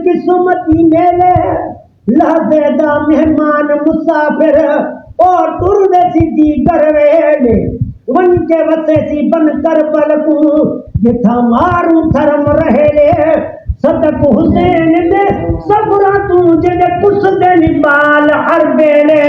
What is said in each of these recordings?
किस्मती मेले लहदेदा मेहमान मुसाफिर और तुरवेसी दी गरवेले वन के वसेसी बन कर पलकू जिथा मारू धर्म रहेले सदक हुसैन दे सबरा तू जे कुछ दिन बाल हर बेले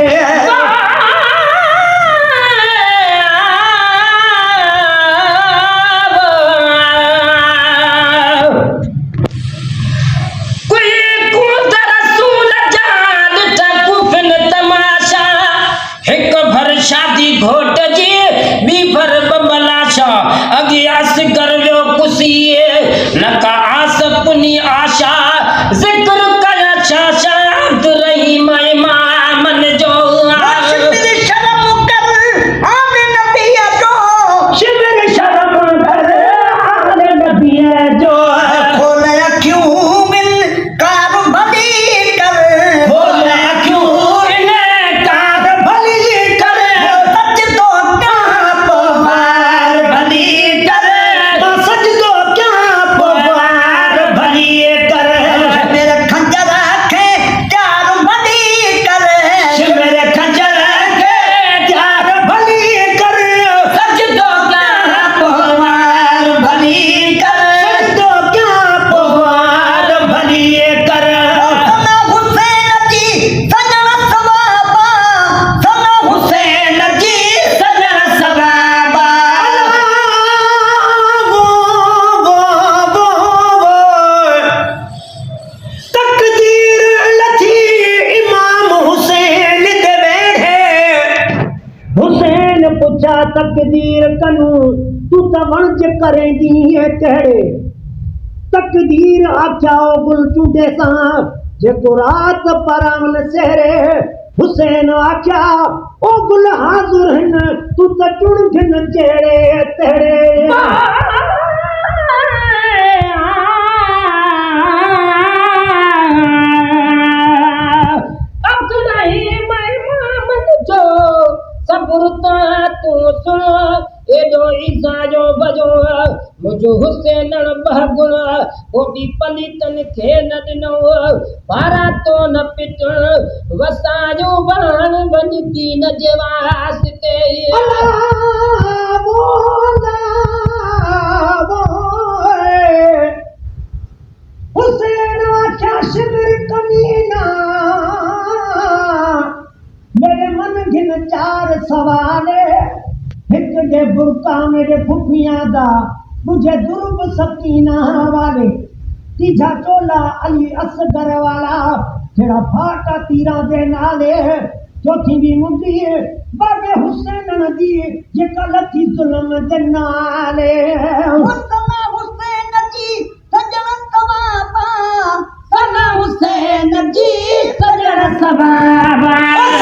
पुछा तकदीर कनू तू त वणज करेंदी है कहिड़े तकदीर आख्या ओ गुल चूडे सां जेको रात परावन सहरे हुसैन आख्या ओ गुल हाज़ुर हिन तू त चुण घिन जहिड़े तहिड़े सबुरता तू सुन एडो ईसा जो बजो मुझो हुसैन बहगुण वो भी पलितन खे न दिनो पारा तो न पिट वसा जो बाण बनती न जेवास्ते हुसैन आख्या शिविर कमीना मेरे मन घिन चार सवाल हिक जे बुरका मेरे फुफियां दा मुझे दुर्ब सकीना वाले तीजा चोला अली असगर वाला जेड़ा फाटा तीरा दे नाले चौथी भी मुंडी बाबे हुसैन दी जेका लथी जुल्म दे नाले मुस्तफा हुसैन जी सजन सवाबा सना हुसैन जी सजन सवाबा